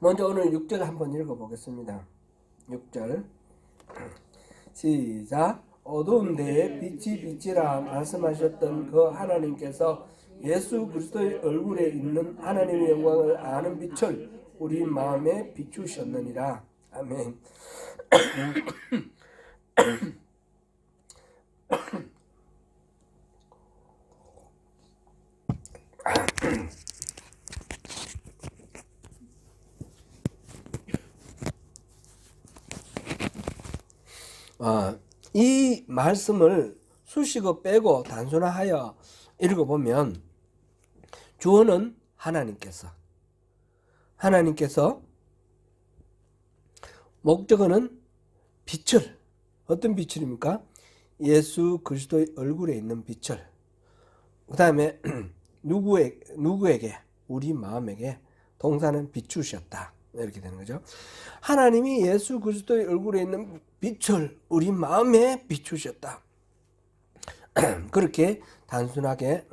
먼저 오늘 6절 한번 읽어보겠습니다. 6절 시작. 어두운 데에 빛이 비치라 말씀하셨던 그 하나님께서 예수 그리스도의 얼굴에 있는 하나님의 영광을 아는 빛을 우리 마음에 비추셨느니라. 아멘. 이 말씀을 수식어 빼고 단순화하여 읽어보면 주어는 하나님께서 목적어는 빛을, 어떤 빛을입니까? 예수 그리스도의 얼굴에 있는 빛을. 그 다음에 누구에게? 우리 마음에게. 동사는 비추셨다. 이렇게 되는 거죠. 하나님이 예수 그리스도의 얼굴에 있는 빛을 우리 마음에 비추셨다. 그렇게 단순하게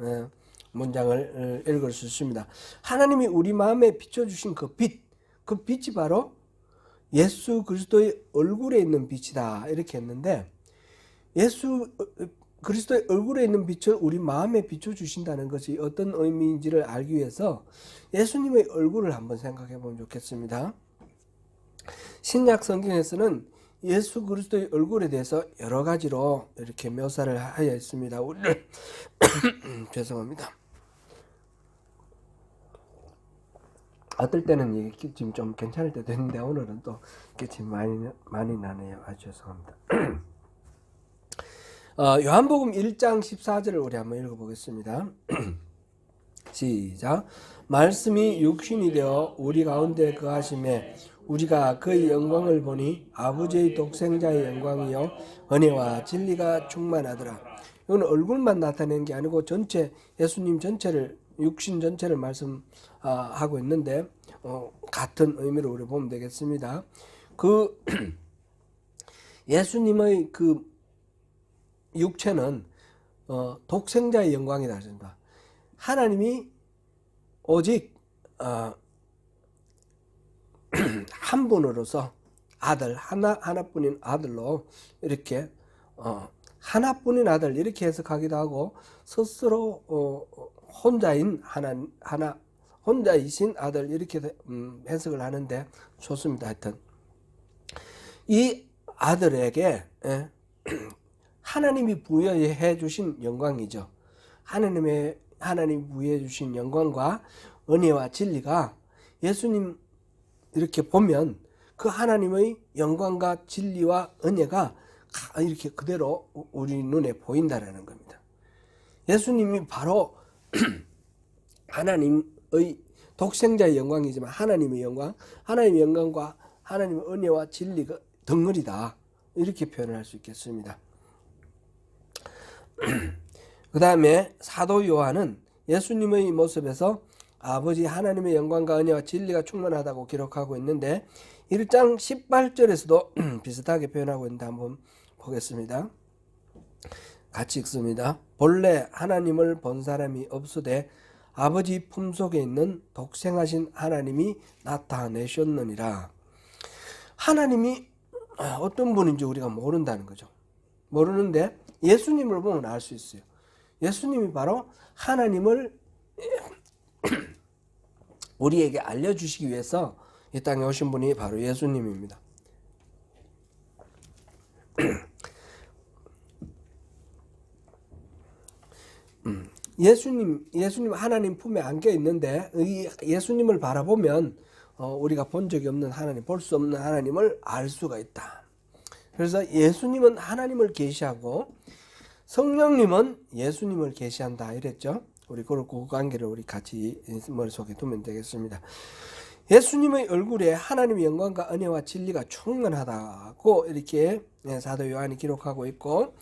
문장을 읽을 수 있습니다. 하나님이 우리 마음에 비춰주신 그 빛이 바로 예수 그리스도의 얼굴에 있는 빛이다. 이렇게 했는데, 예수 그리스도의 얼굴에 있는 빛을 우리 마음에 비춰주신다는 것이 어떤 의미인지를 알기 위해서 예수님의 얼굴을 한번 생각해 보면 좋겠습니다. 신약 성경에서는 예수 그리스도의 얼굴에 대해서 여러 가지로 이렇게 묘사를 하여 있습니다. 오늘 죄송합니다. 어떨 때는 이게 지금 좀 괜찮을 때도 있는데 오늘은 또 기침이 많이 나네요. 죄송합니다. 요한복음 1장 14절을 우리 한번 읽어보겠습니다. 시작. 말씀이 육신이 되어 우리 가운데 거하심에 우리가 그의 영광을 보니 아버지의 독생자의 영광이요 은혜와 진리가 충만하더라. 이건 얼굴만 나타내는 게 아니고 전체 예수님 전체를, 육신 전체를 말씀하고 있는데 같은 의미로 우리 보면 되겠습니다. 그 예수님의 그 육체는 독생자의 영광이다 하십니다. 하나님이 오직 한 분으로서 아들, 하나뿐인 아들로 이렇게 하나뿐인 아들 이렇게 해석하기도 하고, 스스로 혼자이신 아들 이렇게 해석을 하는데 좋습니다. 하여튼 이 아들에게 하나님이 부여해 주신 영광이죠. 하나님이 부여해 주신 영광과 은혜와 진리가 예수님 이렇게 보면 그 하나님의 영광과 진리와 은혜가 이렇게 그대로 우리 눈에 보인다라는 겁니다. 예수님이 바로 하나님의 독생자의 영광이지만 하나님의 영광과 하나님의 은혜와 진리가 덩어리다. 이렇게 표현할 수 있겠습니다. 그 다음에 사도 요한은 예수님의 모습에서 아버지 하나님의 영광과 은혜와 진리가 충만하다고 기록하고 있는데 1장 18절에서도 비슷하게 표현하고 있는데 한번 보겠습니다. 같이 읽습니다. 본래 하나님을 본 사람이 없으되 아버지 품속에 있는 독생하신 하나님이 나타내셨느니라. 하나님이 어떤 분인지 우리가 모른다는 거죠. 모르는데 예수님을 보면 알 수 있어요. 예수님이 바로 하나님을 우리에게 알려주시기 위해서 이 땅에 오신 분이 바로 예수님입니다. 예수님 하나님 품에 안겨 있는데 예수님을 바라보면 우리가 본 적이 없는 하나님, 볼 수 없는 하나님을 알 수가 있다. 그래서 예수님은 하나님을 계시하고 성령님은 예수님을 계시한다 이랬죠. 우리 그 관계를 우리 같이 머릿속에 두면 되겠습니다. 예수님의 얼굴에 하나님의 영광과 은혜와 진리가 충만하다고 이렇게 사도 요한이 기록하고 있고,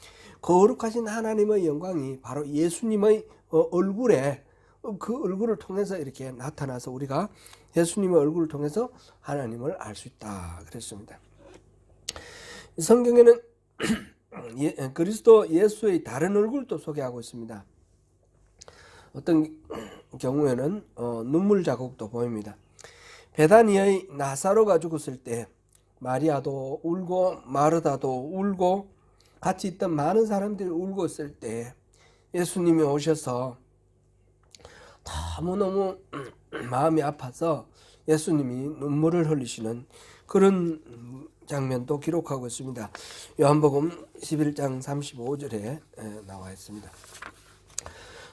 거룩하신 하나님의 영광이 바로 예수님의 얼굴에, 그 얼굴을 통해서 이렇게 나타나서 우리가 예수님의 얼굴을 통해서 하나님을 알 수 있다 그랬습니다. 성경에는 그리스도 예수의 다른 얼굴도 소개하고 있습니다. 어떤 경우에는 눈물 자국도 보입니다. 베다니의 나사로가 죽었을 때 마리아도 울고 마르다도 울고 같이 있던 많은 사람들이 울고 있을 때 예수님이 오셔서 너무너무 마음이 아파서 예수님이 눈물을 흘리시는 그런 장면도 기록하고 있습니다. 요한복음 11장 35절에 나와 있습니다.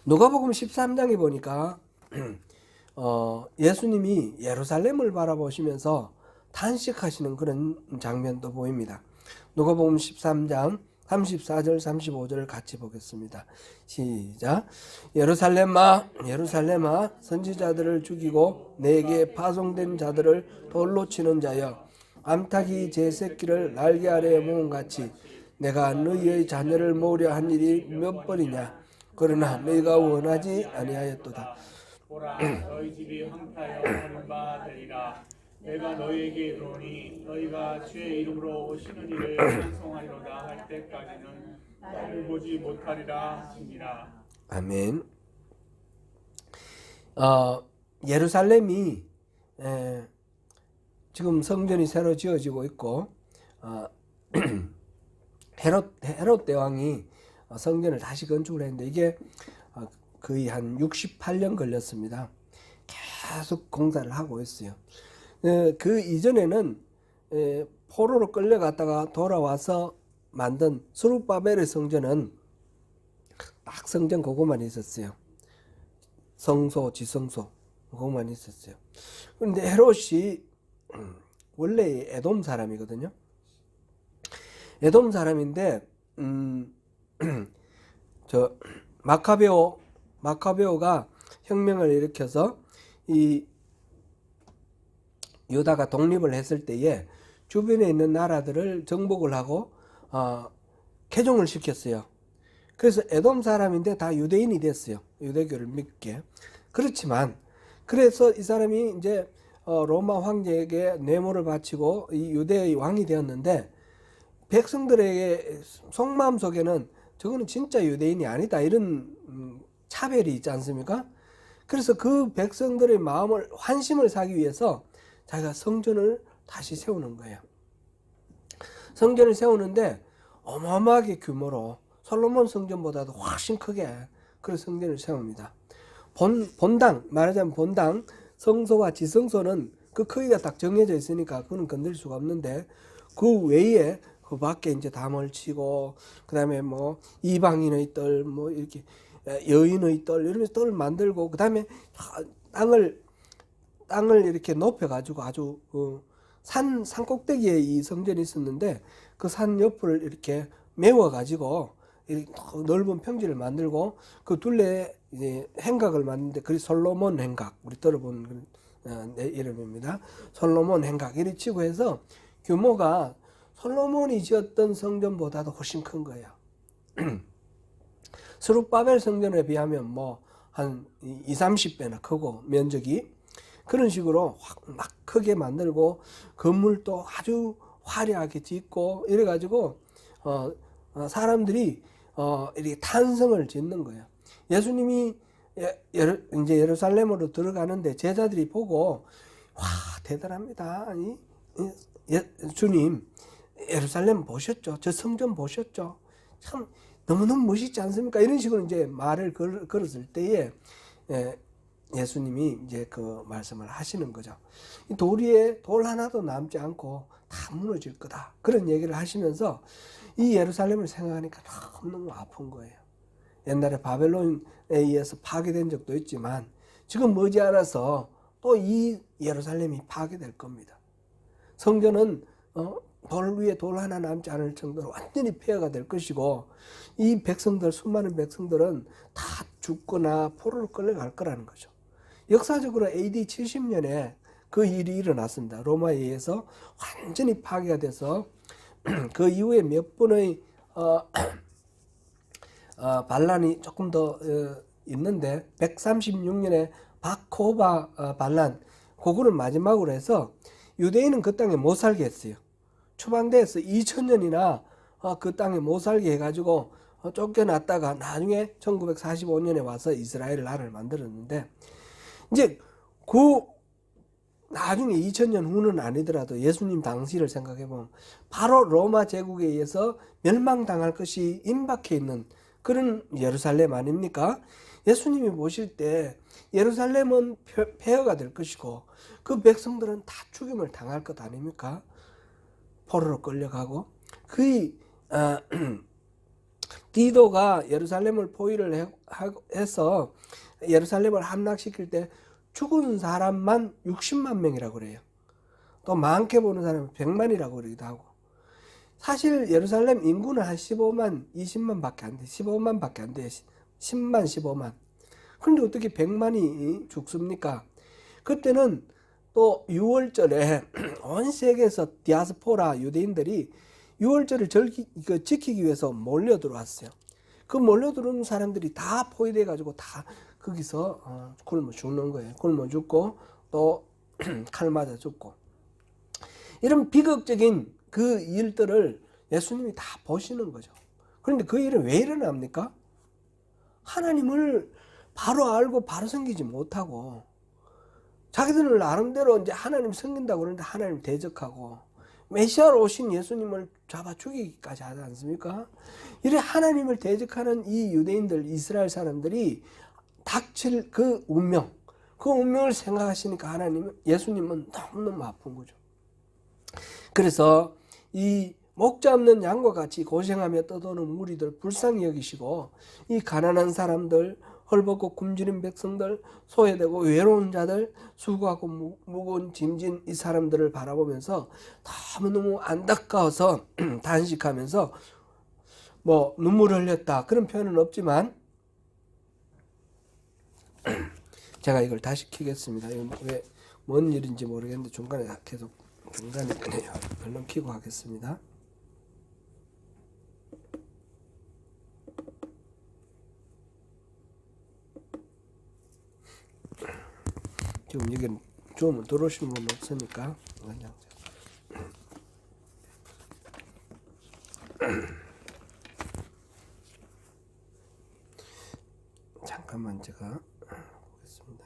누가복음 13장에 보니까 예수님이 예루살렘을 바라보시면서 탄식하시는 그런 장면도 보입니다. 누가복음 13장 34절 35절을 같이 보겠습니다. 시작. 예루살렘아 예루살렘아 선지자들을 죽이고 내게 파송된 자들을 돌로 치는 자여 암탉이 제 새끼를 날개 아래에 모은 같이 내가 너희의 자녀를 모으려 한 일이 몇 번이냐. 그러나 너희가 원하지 아니하였도다. 보라 너희 집이 황폐하여 버린 바 되리라. 내가 너희에게 이르노니 너희가 주의 이름으로 오시는 이를 찬송하리로다 할 때까지는 나를 보지 못하리라 하시니라. 아멘. 예루살렘이 지금 성전이 새로 지어지고 있고 헤롯 대왕이 성전을 다시 건축을 했는데 이게 거의 한 68년 걸렸습니다. 계속 공사를 하고 있어요. 그 이전에는 포로로 끌려갔다가 돌아와서 만든 스룹바벨의 성전은 딱 성전 그것만 있었어요. 성소, 지성소 그것만 있었어요. 그런데 헤롯이 원래 에돔 사람이거든요. 에돔 사람인데 저 마카베오가 혁명을 일으켜서 이 유다가 독립을 했을 때에 주변에 있는 나라들을 정복을 하고 개종을 시켰어요. 그래서 에돔 사람인데 다 유대인이 됐어요. 유대교를 믿게. 그렇지만 그래서 이 사람이 이제 로마 황제에게 뇌물을 바치고 이 유대의 왕이 되었는데 백성들에게 속마음 속에는 저거는 진짜 유대인이 아니다 이런 차별이 있지 않습니까? 그래서 그 백성들의 마음을 환심을 사기 위해서 자기가 성전을 다시 세우는 거예요. 성전을 세우는데 어마어마하게 규모로 솔로몬 성전보다도 훨씬 크게 그런 성전을 세웁니다. 본당 말하자면 본당 성소와 지성소는 그 크기가 딱 정해져 있으니까 그건 건들 수가 없는데 그 외에 그 밖에 이제 담을 치고 그다음에 뭐 이방인의 뜰 뭐 이렇게 여인의 뜰 이러면서 뜰을 만들고 그다음에 땅을 이렇게 높여 가지고 아주 산 꼭대기에 이 성전이 있었는데 그 산 옆을 이렇게 메워 가지고 넓은 평지를 만들고 그 둘레에 이제 행각을 만드는데 그게 솔로몬 행각 우리 들어본 이름입니다. 솔로몬 행각 이리 치고 해서 규모가 솔로몬이 지었던 성전보다도 훨씬 큰 거예요. 스룹바벨 성전에 비하면 뭐 한 20-30배나 크고 면적이 그런 식으로 막 크게 만들고 건물도 아주 화려하게 짓고 이래 가지고 사람들이 이렇게 탄성을 짓는 거예요. 예수님이 이제 예루살렘으로 들어가는데 제자들이 보고 와 대단합니다. 아니 주님 예루살렘 보셨죠? 저 성전 보셨죠? 참 너무너무 멋있지 않습니까? 이런 식으로 이제 말을 걸었을 때에 예수님이 이제 그 말씀을 하시는 거죠. 돌 위에 돌 하나도 남지 않고 다 무너질 거다. 그런 얘기를 하시면서 이 예루살렘을 생각하니까 너무너무 아픈 거예요. 옛날에 바벨론에 의해서 파괴된 적도 있지만 지금 머지않아서 또 이 예루살렘이 파괴될 겁니다. 성전은 돌 위에 돌 하나 남지 않을 정도로 완전히 폐허가 될 것이고 이 백성들 수많은 백성들은 다 죽거나 포로로 끌려갈 거라는 거죠. 역사적으로 AD 70년에 그 일이 일어났습니다. 로마에 의해서 완전히 파괴가 돼서 그 이후에 몇 번의 반란이 조금 더 있는데 136년에 바코바 반란 그거를 마지막으로 해서 유대인은 그 땅에 못 살게 했어요. 추방돼서 2000년이나 그 땅에 못 살게 해가지고 쫓겨났다가 나중에 1945년에 와서 이스라엘 나라를 만들었는데 이제 그 나중에 2000년 후는 아니더라도 예수님 당시를 생각해 보면 바로 로마 제국에 의해서 멸망당할 것이 임박해 있는 그런 예루살렘 아닙니까? 예수님이 보실 때 예루살렘은 폐허가 될 것이고 그 백성들은 다 죽임을 당할 것 아닙니까? 포로로 끌려가고 그의 디도가 예루살렘을 포위를 해서 예루살렘을 함락시킬 때 죽은 사람만 60만 명이라고 그래요. 또 많게 보는 사람은 100만이라고 그러기도 하고. 사실 예루살렘 인구는 한 15만, 20만 밖에 안 돼. 15만 밖에 안 돼. 10만, 15만. 그런데 어떻게 100만이 죽습니까? 그때는 또 6월절에 온 세계에서 디아스포라 유대인들이 6월절을 지키기 위해서 몰려 들어왔어요. 그 몰려 들어온 사람들이 다 포위돼 가지고 다 거기서 굶어 죽는 거예요. 굶어 죽고 또 칼 맞아 죽고. 이런 비극적인 그 일들을 예수님이 다 보시는 거죠. 그런데 그 일은 왜 일어납니까? 하나님을 바로 알고 바로 섬기지 못하고 자기들은 나름대로 이제 하나님 섬긴다고 그러는데 하나님 대적하고 메시아로 오신 예수님을 잡아 죽이기까지 하지 않습니까? 이래 하나님을 대적하는 이 유대인들, 이스라엘 사람들이 닥칠 그 운명을 생각하시니까 예수님은 너무너무 아픈 거죠. 그래서 이 목자 없는 양과 같이 고생하며 떠도는 무리들 불쌍히 여기시고 이 가난한 사람들, 헐벗고 굶주린 백성들, 소외되고 외로운 자들, 수고하고 무거운 짐진 이 사람들을 바라보면서 너무너무 안타까워서 단식하면서 뭐 눈물을 흘렸다 그런 표현은 없지만 제가 이걸 다시 켜겠습니다. 이건 왜 뭔 일인지 모르겠는데 중간에 끄네요. 얼른 켜고 하겠습니다. 지금 여기 좀 들어오시는 분 없으니까 그냥 잠깐만 제가 보겠습니다.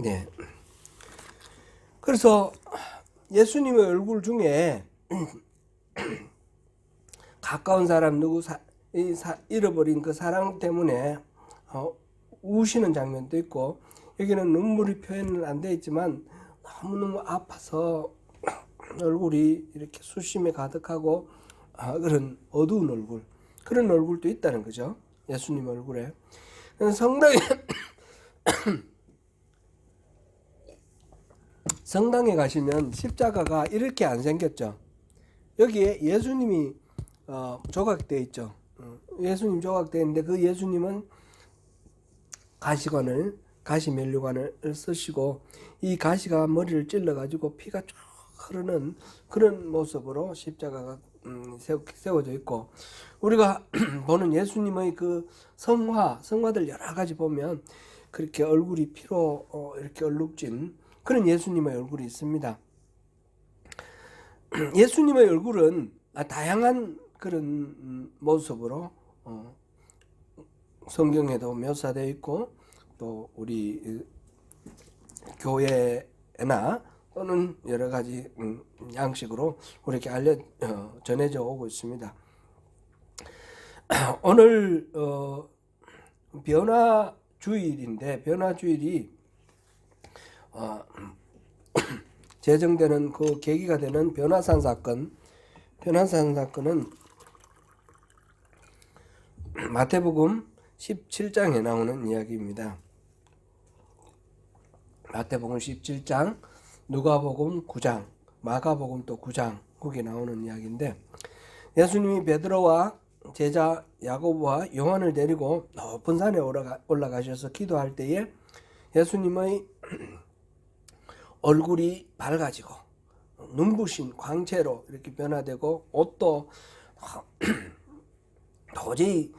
네. 그래서 예수님의 얼굴 중에 가까운 사람 잃어버린 그 사랑 때문에 우시는 장면도 있고 여기는 눈물이 표현은 안 되어 있지만 너무너무 아파서 얼굴이 이렇게 수심에 가득하고 그런 어두운 얼굴 그런 얼굴도 있다는 거죠. 예수님 얼굴에. 성당에 가시면 십자가가 이렇게 안 생겼죠. 여기에 예수님이 조각되어 있죠. 예수님 조각되어 있는데 그 예수님은 가시면류관을 쓰시고 이 가시가 머리를 찔러가지고 피가 쭉 흐르는 그런 모습으로 십자가가 세워져 있고 우리가 보는 예수님의 그 성화들 여러 가지 보면 그렇게 얼굴이 피로 이렇게 얼룩진 그런 예수님의 얼굴이 있습니다. 예수님의 얼굴은 다양한 그런 모습으로 성경에도 묘사되어 있고 또 우리 교회나 또는 여러 가지 양식으로 우리에게 전해져 오고 있습니다. 오늘 변화주일인데 변화주일이 제정되는 그 계기가 되는 변화산 사건은 마태복음 17장에 나오는 이야기입니다. 마태복음 17장, 누가복음 9장, 마가복음 또 9장 거기 나오는 이야기인데 예수님이 베드로와 제자 야고보와 요한을 데리고 높은 산에 올라가셔서 기도할 때에 예수님의 얼굴이 밝아지고 눈부신 광채로 이렇게 변화되고 옷도 도저히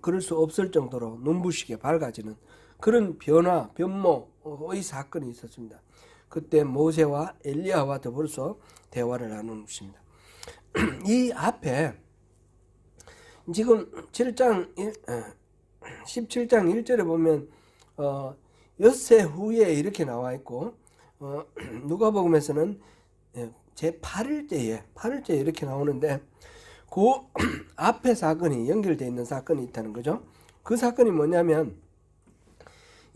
그럴 수 없을 정도로 눈부시게 밝아지는 그런 변모의 사건이 있었습니다. 그때 모세와 엘리야와 더불어서 대화를 나누십니다. 이 앞에 지금 17장 1절에 보면 엿새 후에 이렇게 나와 있고 누가복음에서는 제 8일째에 이렇게 나오는데 그 앞에 사건이 연결되어 있는 사건이 있다는 거죠. 그 사건이 뭐냐면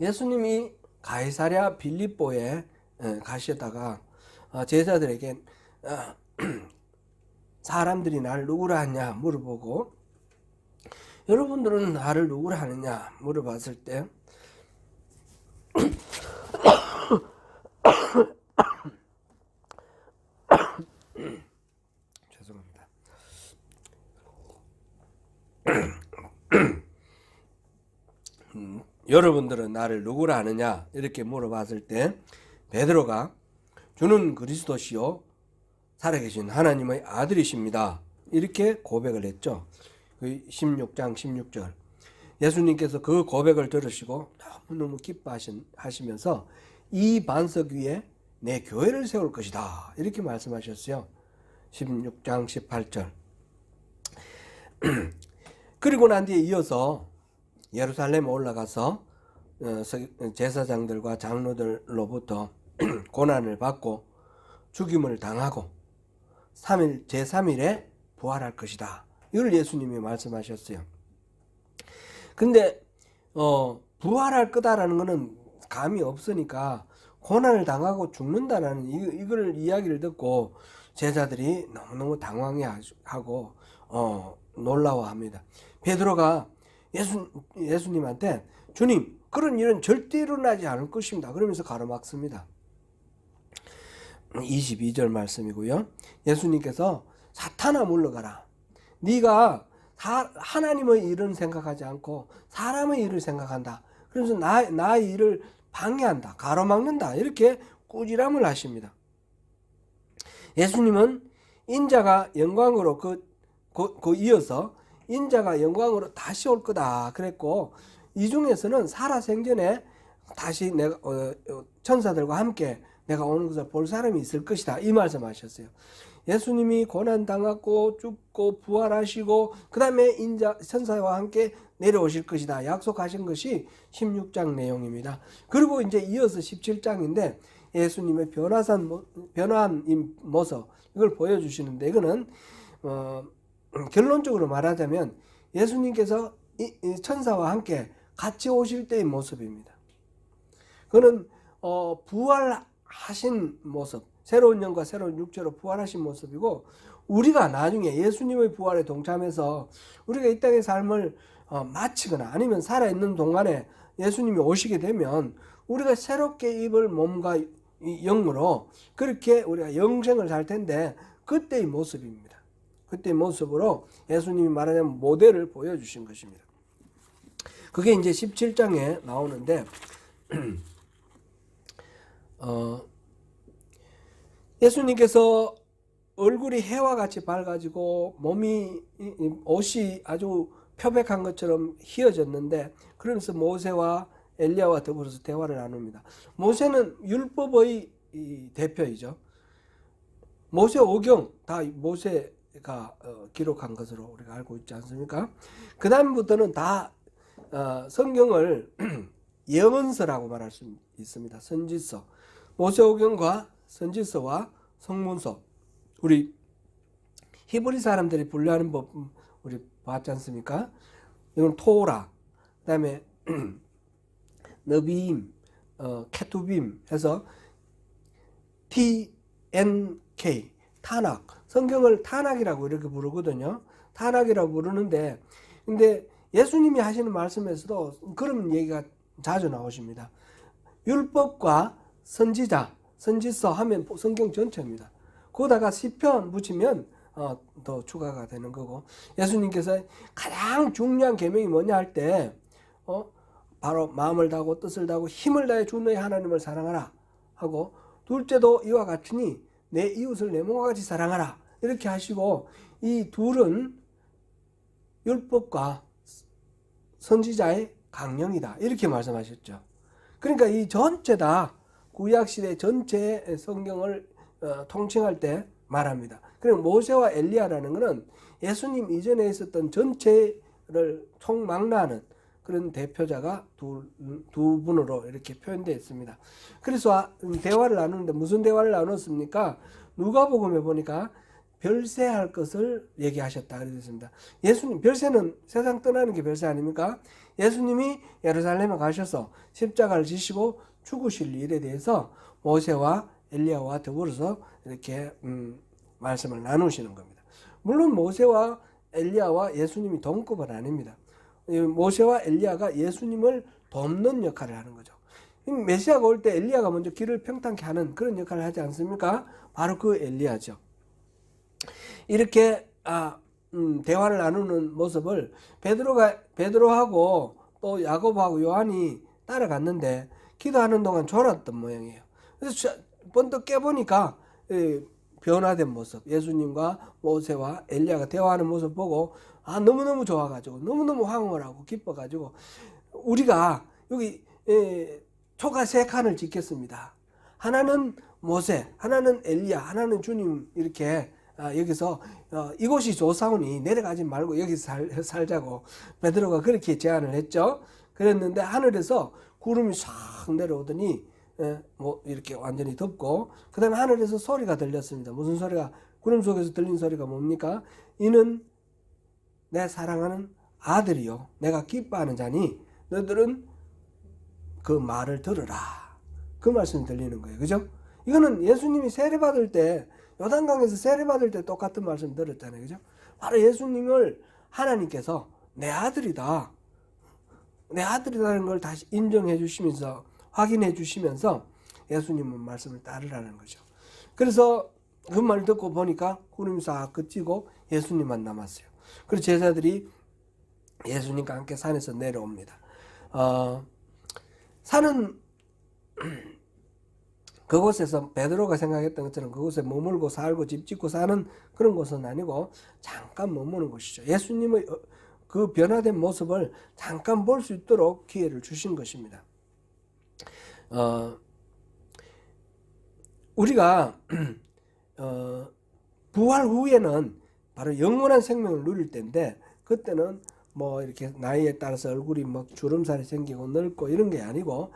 예수님이 가이사랴 빌립보에 가시다가 제자들에게 사람들이 나를 누구라 하냐 물어보고 여러분들은 나를 누구라 하느냐 물어봤을 때 죄송합니다. 여러분들은 나를 누구라 하느냐 이렇게 물어봤을 때 베드로가 주는 그리스도시요 살아계신 하나님의 아들이십니다 이렇게 고백을 했죠. 16장 16절 예수님께서 그 고백을 들으시고 너무너무 기뻐하시면서 이 반석 위에 내 교회를 세울 것이다 이렇게 말씀하셨어요. 16장 18절 그리고 난 뒤에 이어서 예루살렘에 올라가서 제사장들과 장로들로부터 고난을 받고 죽임을 당하고 제3일에 부활할 것이다. 이걸 예수님이 말씀하셨어요. 근데 부활할 거다라는 것은 감이 없으니까 고난을 당하고 죽는다라는 이걸 이야기를 듣고 제자들이 너무너무 당황해하고 놀라워합니다. 베드로가 예수님한테 주님 그런 일은 절대 일어나지 않을 것입니다 그러면서 가로막습니다. 22절 말씀이고요. 예수님께서 사탄아 물러가라. 네가 하나님의 일은 생각하지 않고 사람의 일을 생각한다. 그래서 나의 일을 방해한다. 가로막는다. 이렇게 꾸지람을 하십니다. 예수님은 인자가 영광으로 이어서 인자가 영광으로 다시 올 거다 그랬고 이 중에서는 살아생전에 다시 내가 천사들과 함께 내가 오는 것을 볼 사람이 있을 것이다 이 말씀하셨어요. 예수님이 고난당하고 죽고 부활하시고 그 다음에 인자 천사와 함께 내려오실 것이다 약속하신 것이 16장 내용입니다. 그리고 이제 이어서 17장인데 예수님의 변화한 모습 이걸 보여주시는데 이거는 결론적으로 말하자면 예수님께서 이 천사와 함께 같이 오실 때의 모습입니다. 그는 부활하신 모습, 새로운 영과 새로운 육체로 부활하신 모습이고 우리가 나중에 예수님의 부활에 동참해서 우리가 이 땅의 삶을 마치거나 아니면 살아있는 동안에 예수님이 오시게 되면 우리가 새롭게 입을 몸과 영으로 그렇게 우리가 영생을 살 텐데 그때의 모습입니다. 그때의 모습으로 예수님이 말하자면 모델을 보여주신 것입니다. 그게 이제 17장에 나오는데 예수님께서 얼굴이 해와 같이 밝아지고 옷이 아주 표백한 것처럼 희어졌는데 그러면서 모세와 엘리야와 더불어서 대화를 나눕니다. 모세는 율법의 대표이죠. 모세 오경 다 모세가 기록한 것으로 우리가 알고 있지 않습니까? 그 다음부터는 다 성경을 예언서라고 말할 수 있습니다. 선지서, 모세오경과 선지서와 성문서, 우리 히브리 사람들이 분류하는 법 우리 봤지 않습니까? 이건 토라, 그 다음에 너비임, 케투빔 해서 TNK, 타낙, 성경을 타낙이라고 이렇게 부르거든요. 타낙이라고 부르는데 근데 예수님이 하시는 말씀에서도 그런 얘기가 자주 나오십니다. 율법과 선지서 하면 성경 전체입니다. 거기다가 시편 붙이면 더 추가가 되는 거고, 예수님께서 가장 중요한 계명이 뭐냐 할 때 바로 마음을 다하고 뜻을 다하고 힘을 다해 주 너의 하나님을 사랑하라 하고, 둘째도 이와 같으니 내 이웃을 내 몸과 같이 사랑하라 이렇게 하시고, 이 둘은 율법과 선지자의 강령이다 이렇게 말씀하셨죠. 그러니까 이 전체 다 구약시대 전체 성경을 통칭할 때 말합니다. 그리고 모세와 엘리야라는 것은 예수님 이전에 있었던 전체를 총망라하는 그런 대표자가 두 분으로 이렇게 표현되어 있습니다. 그래서 대화를 나누는데 무슨 대화를 나눴습니까? 누가복음에 보니까 별세할 것을 얘기하셨다 그러고 있습니다. 예수님, 별세는 세상 떠나는 게 별세 아닙니까? 예수님이 예루살렘에 가셔서 십자가를 지시고 죽으실 일에 대해서 모세와 엘리야와 더불어서 이렇게 말씀을 나누시는 겁니다. 물론 모세와 엘리야와 예수님이 동급은 아닙니다. 모세와 엘리야가 예수님을 돕는 역할을 하는 거죠. 메시아가 올 때 엘리야가 먼저 길을 평탄케 하는 그런 역할을 하지 않습니까? 바로 그 엘리야죠. 이렇게 대화를 나누는 모습을 베드로하고 또 야고보하고 요한이 따라갔는데 기도하는 동안 졸았던 모양이에요. 그래서 번뜩 깨보니까 변화된 모습, 예수님과 모세와 엘리야가 대화하는 모습 보고 너무너무 좋아가지고 너무너무 황홀하고 기뻐가지고 우리가 여기 초가 3칸을 짓겠습니다. 하나는 모세, 하나는 엘리야, 하나는 주님 이렇게 여기서 이곳이 좋사오니 내려가지 말고 여기서 살자고 베드로가 그렇게 제안을 했죠. 그랬는데 하늘에서 구름이 싹 내려오더니 뭐 이렇게 완전히 덮고 그 다음에 하늘에서 소리가 들렸습니다. 무슨 소리가? 구름 속에서 들린 소리가 뭡니까? 이는 내 사랑하는 아들이요 내가 기뻐하는 자니 너희들은 그 말을 들으라. 그 말씀이 들리는 거예요. 그죠? 이거는 예수님이 세례받을 때 요단강에서 세례받을 때 똑같은 말씀 들었잖아요. 그죠? 바로 예수님을 하나님께서 내 아들이다. 내 아들이라는 걸 다시 인정해 주시면서 확인해 주시면서 예수님은 말씀을 따르라는 거죠. 그래서 그 말을 듣고 보니까 구름이 싹 그치고 예수님만 남았어요. 그래서 제자들이 예수님과 함께 산에서 내려옵니다. 산은 그곳에서 베드로가 생각했던 것처럼 그곳에 머물고 살고 집 짓고 사는 그런 곳은 아니고 잠깐 머무는 곳이죠. 예수님의 그 변화된 모습을 잠깐 볼 수 있도록 기회를 주신 것입니다. 우리가 부활 후에는 바로 영원한 생명을 누릴 때인데 그때는 뭐 이렇게 나이에 따라서 얼굴이 뭐 주름살이 생기고 늙고 이런 게 아니고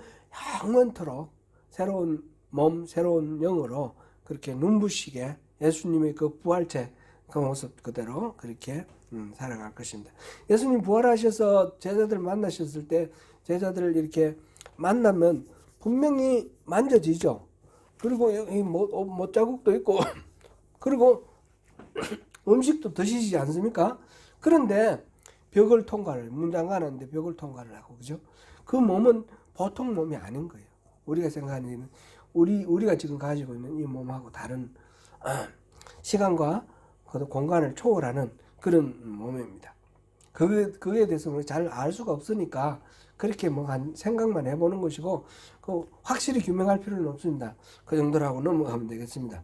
영원토록 새로운 몸, 새로운 영으로 그렇게 눈부시게 예수님의 그 부활체 그 모습 그대로 그렇게 살아갈 것입니다. 예수님 부활하셔서 제자들 만나셨을 때 제자들을 이렇게 만나면 분명히 만져지죠. 그리고 여기 못 자국도 있고 그리고 음식도 드시지 않습니까? 그런데 벽을 통과를 문장 가는데 벽을 통과를 하고 그죠? 그 몸은 보통 몸이 아닌 거예요. 우리가 생각하는 우리가 지금 가지고 있는 이 몸하고 다른 시간과 공간을 초월하는 그런 몸입니다. 그에 대해서 우리 잘 알 수가 없으니까 그렇게 뭐 한 생각만 해보는 것이고 확실히 규명할 필요는 없습니다. 그 정도로 하고 넘어가면 되겠습니다.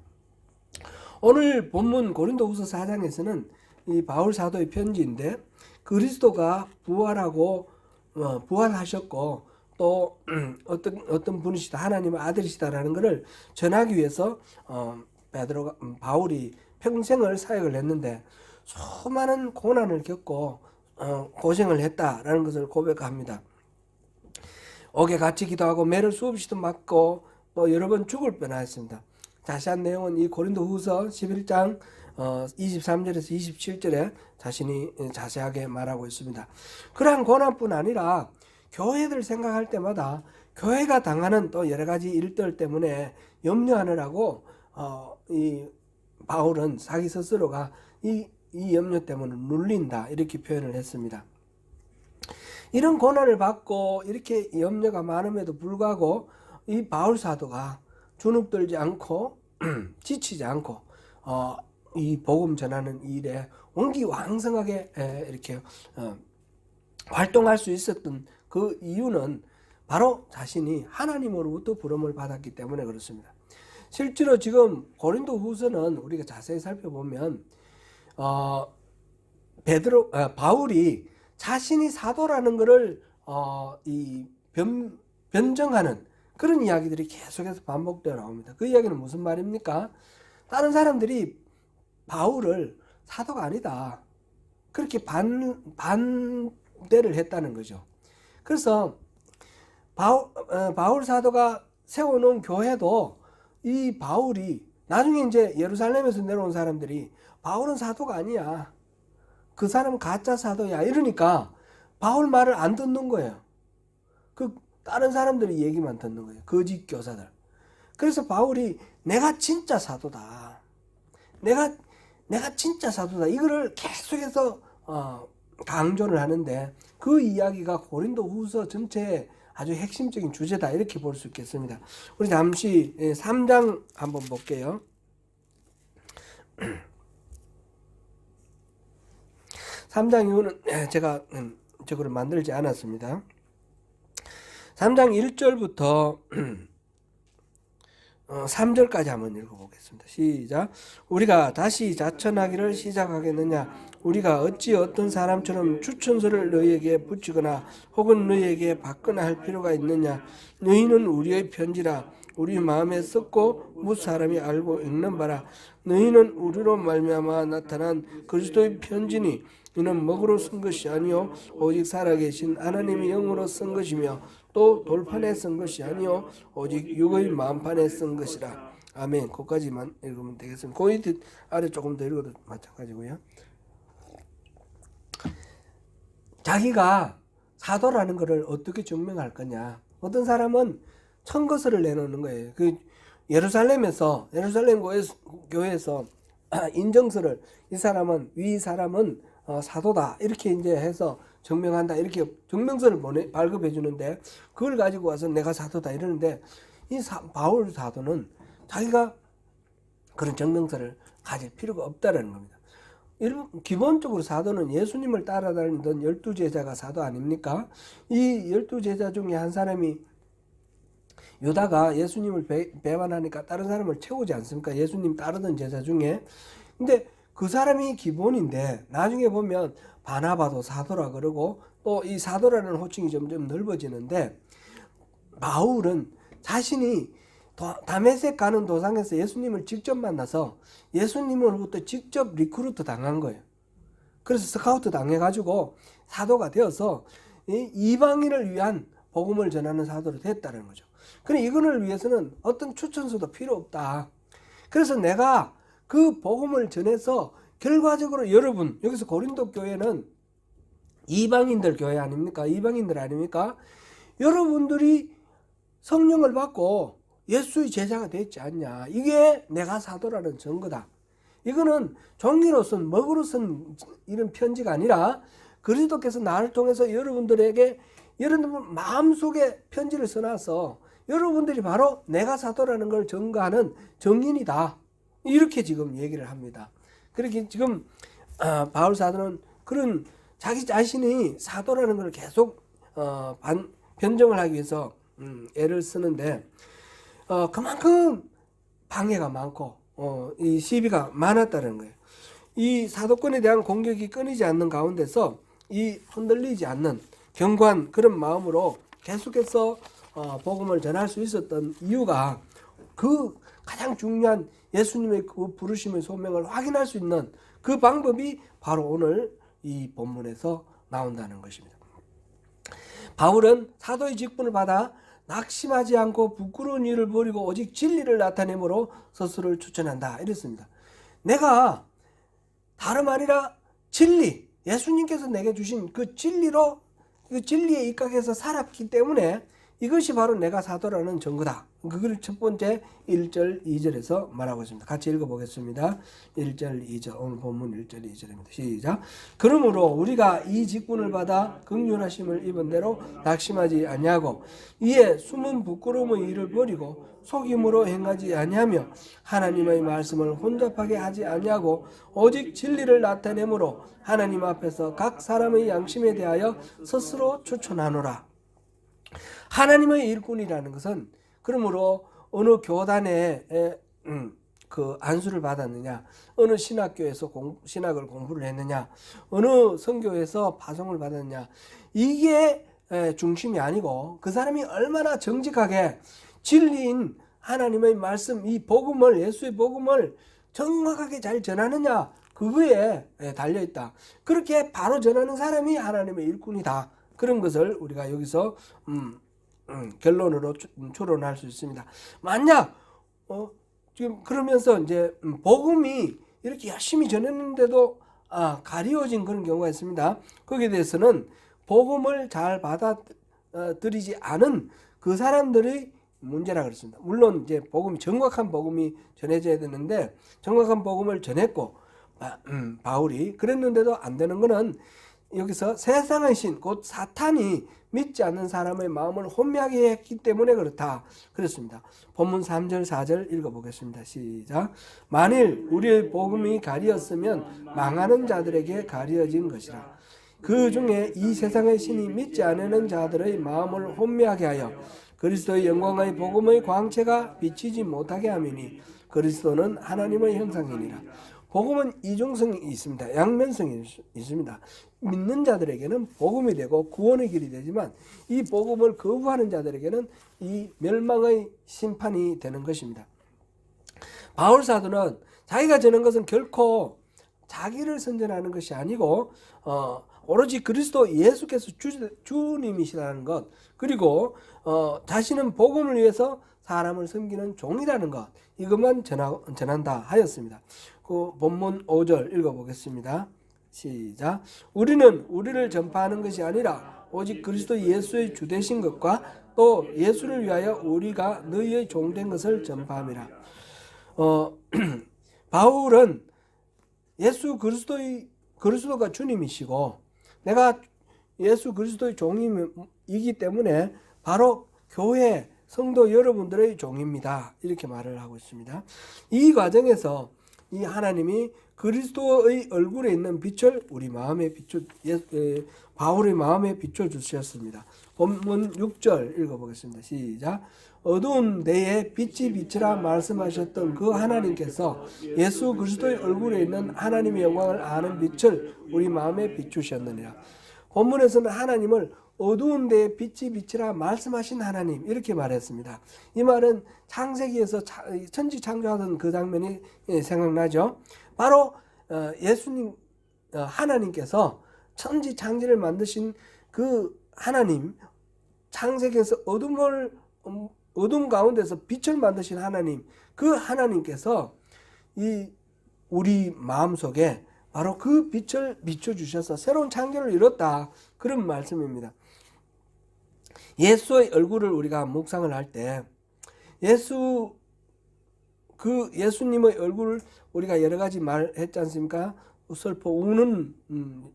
오늘 본문 고린도후서 4장에서는 이 바울 사도의 편지인데 그리스도가 부활하고 부활하셨고 또 어떤 분이시다 하나님의 아들이시다라는 것을 전하기 위해서 바울이 평생을 사역을 했는데 수많은 고난을 겪고 고생을 했다라는 것을 고백합니다. 옥에 갇히기도 하고 매를 수없이도 맞고 또 여러 번 죽을 뻔하였습니다. 자세한 내용은 이 고린도후서 11장 23절에서 27절에 자신이 자세하게 말하고 있습니다. 그러한 고난뿐 아니라 교회들 생각할 때마다 교회가 당하는 또 여러 가지 일들 때문에 염려하느라고 이 바울은 자기 스스로가 이 염려 때문에 눌린다 이렇게 표현을 했습니다. 이런 고난을 받고 이렇게 염려가 많음에도 불구하고 이 바울 사도가 주눅들지 않고 지치지 않고 이 복음 전하는 일에 온기왕성하게 이렇게 활동할 수 있었던 그 이유는 바로 자신이 하나님으로부터 부름을 받았기 때문에 그렇습니다. 실제로 지금 고린도 후서는 우리가 자세히 살펴보면 바울이 자신이 사도라는 것을 변정하는 그런 이야기들이 계속해서 반복되어 나옵니다. 그 이야기는 무슨 말입니까? 다른 사람들이 바울을 사도가 아니다, 그렇게 반대를 했다는 거죠. 그래서 바울 사도가 세워놓은 교회도 이 바울이 나중에 이제 예루살렘에서 내려온 사람들이 바울은 사도가 아니야, 그 사람은 가짜 사도야, 이러니까 바울 말을 안 듣는 거예요. 그 다른 사람들의 얘기만 듣는 거예요. 거짓 교사들. 그래서 바울이 내가 진짜 사도다, 내가 진짜 사도다, 이거를 계속해서 강조를 하는데 그 이야기가 고린도 후서 전체의 아주 핵심적인 주제다, 이렇게 볼 수 있겠습니다. 우리 잠시 3장 한번 볼게요. 3장 이후는 제가 저거를 만들지 않았습니다. 3장 1절부터 3절까지 한번 읽어보겠습니다. 시작. 우리가 다시 자천하기를 시작하겠느냐? 우리가 어찌 어떤 사람처럼 추천서를 너희에게 붙이거나 혹은 너희에게 받거나 할 필요가 있느냐? 너희는 우리의 편지라 우리 마음에 썼고 무 사람이 알고 읽는 바라. 너희는 우리로 말미암아 나타난 그리스도의 편지니 이는 먹으로 쓴 것이 아니요 오직 살아계신 하나님의 영으로 쓴 것이며 또 돌판에 쓴 것이 아니요 오직 육의 마음판에 쓴 것이라. 아멘. 거기까지만 읽으면 되겠습니다. 그 아래 조금 더 읽어도 마찬가지고요. 자기가 사도라는 것을 어떻게 증명할 거냐? 어떤 사람은 청거서를 내놓는 거예요. 그 예루살렘 교회에서 인정서를 이 사람은 사도다, 이렇게 이제 해서 증명한다, 이렇게 증명서를 발급해 주는데 그걸 가지고 와서 내가 사도다 이러는데 바울 사도는 자기가 그런 증명서를 가질 필요가 없다라는 겁니다. 기본적으로 사도는 예수님을 따라다니던 12제자가 사도 아닙니까? 이 12제자 중에 한 사람이 유다가 예수님을 배반하니까 다른 사람을 채우지 않습니까? 예수님 따르던 제자 중에. 근데 그 사람이 기본인데 나중에 보면 바나바도 사도라 그러고 또 이 사도라는 호칭이 점점 넓어지는데 바울은 자신이 다메섹 가는 도상에서 예수님을 직접 만나서 예수님으로부터 직접 리크루트 당한 거예요. 그래서 스카우트 당해가지고 사도가 되어서 이방인을 위한 복음을 전하는 사도로 됐다는 거죠. 그런데 이거를 위해서는 어떤 추천서도 필요 없다. 그래서 내가 그 복음을 전해서 결과적으로 여러분, 여기서 고린도 교회는 이방인들 교회 아닙니까? 이방인들 아닙니까? 여러분들이 성령을 받고 예수의 제자가 됐지 않냐? 이게 내가 사도라는 증거다. 이거는 종이로 쓴, 먹으로 쓴 이런 편지가 아니라 그리스도께서 나를 통해서 여러분들에게 여러분 마음속에 편지를 써놔서 여러분들이 바로 내가 사도라는 걸 증거하는 증인이다. 이렇게 지금 얘기를 합니다. 그렇게 지금 바울 사도는 그런 자기 자신이 사도라는 걸 계속 변정을 하기 위해서 애를 쓰는데 그만큼 방해가 많고 이 시비가 많았다는 거예요. 이 사도권에 대한 공격이 끊이지 않는 가운데서 이 흔들리지 않는 견고한 그런 마음으로 계속해서 복음을 전할 수 있었던 이유가 그 가장 중요한 예수님의 그 부르심의 소명을 확인할 수 있는 그 방법이 바로 오늘 이 본문에서 나온다는 것입니다. 바울은 사도의 직분을 받아 낙심하지 않고 부끄러운 일을 버리고 오직 진리를 나타내므로 스스로를 추천한다, 이랬습니다. 내가 다름 아니라 진리, 예수님께서 내게 주신 그 진리로 그 진리에 입각해서 살았기 때문에 이것이 바로 내가 사도라는 증거다. 그걸 첫 번째 1절 2절에서 말하고 있습니다. 같이 읽어보겠습니다. 1절 2절 오늘 본문 1절 2절입니다. 시작. 그러므로 우리가 이 직분을 받아 긍휼하심을 입은 대로 낙심하지 아니하고 이에 숨은 부끄러움의 일을 버리고 속임으로 행하지 아니하며 하나님의 말씀을 혼잡하게 하지 아니하고 오직 진리를 나타내므로 하나님 앞에서 각 사람의 양심에 대하여 스스로 추천하노라. 하나님의 일꾼이라는 것은 그러므로 어느 교단에 그 안수를 받았느냐, 어느 신학교에서 신학을 공부를 했느냐, 어느 선교에서 파송을 받았느냐, 이게 중심이 아니고 그 사람이 얼마나 정직하게 진리인 하나님의 말씀, 이 복음을, 예수의 복음을 정확하게 잘 전하느냐, 그거에 달려있다. 그렇게 바로 전하는 사람이 하나님의 일꾼이다. 그런 것을 우리가 여기서 결론으로 추론할 수 있습니다. 만약 지금 그러면서 이제 복음이 이렇게 열심히 전했는데도 가리워진 그런 경우가 있습니다. 거기에 대해서는 복음을 잘 받아들이지 않은 그 사람들의 문제라 그랬습니다. 물론 이제 복음이 정확한 복음이 전해져야 되는데 정확한 복음을 전했고 바울이 그랬는데도 안 되는 것은 여기서 세상의 신 곧 사탄이 믿지 않는 사람의 마음을 혼미하게 했기 때문에 그렇다 그랬습니다. 본문 3절 4절 읽어보겠습니다. 시작. 만일 우리의 복음이 가리었으면 망하는 자들에게 가리어진 것이라. 그 중에 이 세상의 신이 믿지 않는 자들의 마음을 혼미하게 하여 그리스도의 영광의 복음의 광채가 비치지 못하게 함이니 그리스도는 하나님의 형상이니라. 복음은 이중성이 있습니다. 양면성이 있습니다. 믿는 자들에게는 복음이 되고 구원의 길이 되지만 이 복음을 거부하는 자들에게는 이 멸망의 심판이 되는 것입니다. 바울 사도는 자기가 전한 것은 결코 자기를 선전하는 것이 아니고 오로지 그리스도 예수께서 주님이시라는 것, 그리고 자신은 복음을 위해서 사람을 섬기는 종이라는 것, 이것만 전한다 하였습니다. 그 본문 5절 읽어보겠습니다. 시작. 우리는 우리를 전파하는 것이 아니라 오직 그리스도 예수의 주되신 것과 또 예수를 위하여 우리가 너희의 종된 것을 전파함이라. 바울은 예수 그리스도가 주님이시고 내가 예수 그리스도의 종이기 때문에 바로 교회 성도 여러분들의 종입니다. 이렇게 말을 하고 있습니다. 이 과정에서 이 하나님이 그리스도의 얼굴에 있는 빛을 우리 마음에 바울의 마음에 비춰 주셨습니다. 본문 6절 읽어보겠습니다. 시작. 어두운 데에 빛이 비치라 말씀하셨던 그 하나님께서 예수 그리스도의 얼굴에 있는 하나님의 영광을 아는 빛을 우리 마음에 비추셨느니라. 본문에서는 하나님을 어두운 데에 빛이 비치라 말씀하신 하나님 이렇게 말했습니다. 이 말은 창세기에서 천지 창조하던 그 장면이 생각나죠. 바로 예수님 하나님께서 천지 창조를 만드신 그 하나님, 창세기에서 어둠 가운데서 빛을 만드신 하나님, 그 하나님께서 이 우리 마음속에 바로 그 빛을 비춰주셔서 새로운 창조를 이뤘다, 그런 말씀입니다. 예수의 얼굴을 우리가 묵상을 할 때 예수님의 얼굴을 우리가 여러 가지 말했지 않습니까? 슬퍼 우는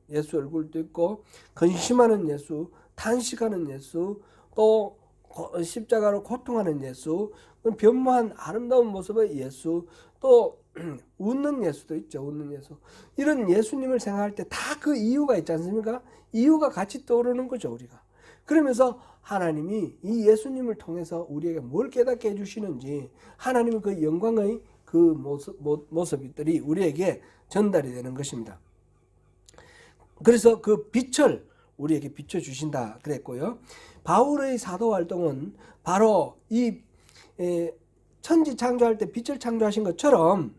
예수 얼굴도 있고, 근심하는 예수, 탄식하는 예수, 또 십자가로 고통하는 예수, 변모한 아름다운 모습의 예수, 또 웃는 예수도 있죠. 웃는 예수. 이런 예수님을 생각할 때 다 그 이유가 있지 않습니까? 이유가 같이 떠오르는 거죠, 우리가. 그러면서 하나님이 이 예수님을 통해서 우리에게 뭘 깨닫게 해주시는지, 하나님의 그 영광의 그 모습들이 우리에게 전달이 되는 것입니다. 그래서 그 빛을 우리에게 비춰주신다 그랬고요. 바울의 사도 활동은 바로 이 천지 창조할 때 빛을 창조하신 것처럼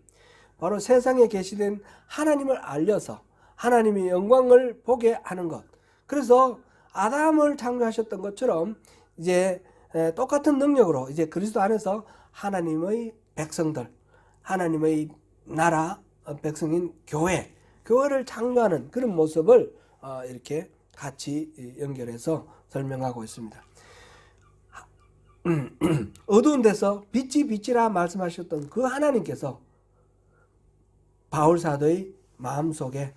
바로 세상에 계시된 하나님을 알려서 하나님의 영광을 보게 하는 것. 그래서 아담을 창조하셨던 것처럼 이제 똑같은 능력으로 이제 그리스도 안에서 하나님의 백성들, 하나님의 나라 백성인 교회를 창조하는 그런 모습을 이렇게 같이 연결해서 설명하고 있습니다. 어두운 데서 빛이 빛이라 말씀하셨던 그 하나님께서 바울 사도의 마음속에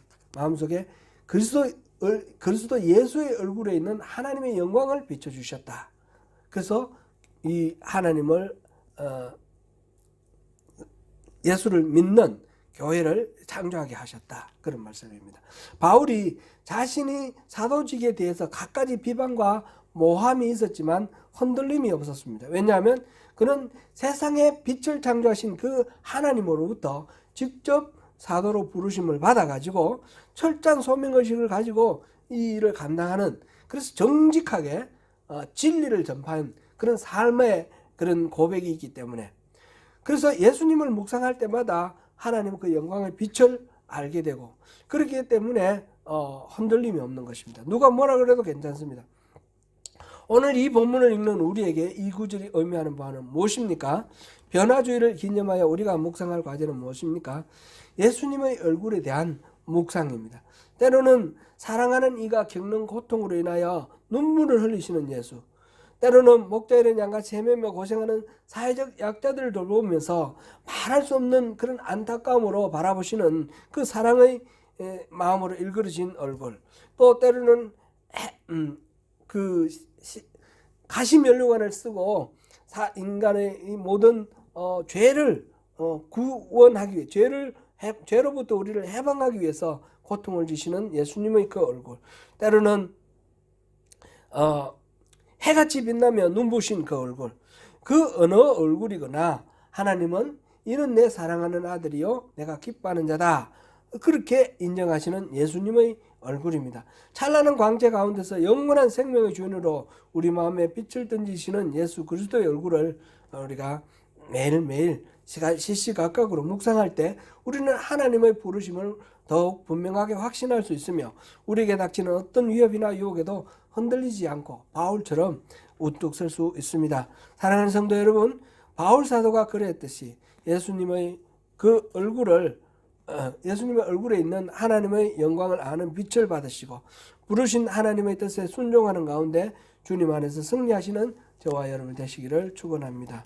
그리스도 예수의 얼굴에 있는 하나님의 영광을 비춰주셨다. 그래서 이 하나님을 예수를 믿는 교회를 창조하게 하셨다. 그런 말씀입니다. 바울이 자신이 사도직에 대해서 갖가지 비방과 모함이 있었지만 흔들림이 없었습니다. 왜냐하면 그는 세상에 빛을 창조하신 그 하나님으로부터 직접 사도로 부르심을 받아가지고 철저한 소명의식을 가지고 이 일을 감당하는, 그래서 정직하게 진리를 전파한 그런 삶의 그런 고백이 있기 때문에, 그래서 예수님을 묵상할 때마다 하나님 그 영광의 빛을 알게 되고, 그렇기 때문에 흔들림이 없는 것입니다. 누가 뭐라 그래도 괜찮습니다. 오늘 이 본문을 읽는 우리에게 이 구절이 의미하는 바는 무엇입니까? 변화주의를 기념하여 우리가 묵상할 과제는 무엇입니까? 예수님의 얼굴에 대한 묵상입니다. 때로는 사랑하는 이가 겪는 고통으로 인하여 눈물을 흘리시는 예수, 때로는 목자 잃은 양같이 헤매며 고생하는 사회적 약자들을 돌보면서 말할 수 없는 그런 안타까움으로 바라보시는 그 사랑의 마음으로 일그러진 얼굴, 또 때로는 가시면류관을 쓰고 인간의 이 모든 죄를 구원하기 위해, 죄로부터 우리를 해방하기 위해서 고통을 지시는 예수님의 그 얼굴, 때로는 해같이 빛나며 눈부신 그 얼굴, 그 어느 얼굴이거나 하나님은 이는 내 사랑하는 아들이요 내가 기뻐하는 자다, 그렇게 인정하시는 예수님의 얼굴입니다. 찬란한 광채 가운데서 영원한 생명의 주인으로 우리 마음에 빛을 던지시는 예수 그리스도의 얼굴을 우리가 매일매일 시시각각으로 묵상할 때 우리는 하나님의 부르심을 더욱 분명하게 확신할 수 있으며, 우리에게 닥치는 어떤 위협이나 유혹에도 흔들리지 않고 바울처럼 우뚝 설 수 있습니다. 사랑하는 성도 여러분, 바울 사도가 그랬듯이 예수님의 그 얼굴을, 예수님의 얼굴에 있는 하나님의 영광을 아는 빛을 받으시고 부르신 하나님의 뜻에 순종하는 가운데 주님 안에서 승리하시는 저와 여러분 되시기를 축원합니다.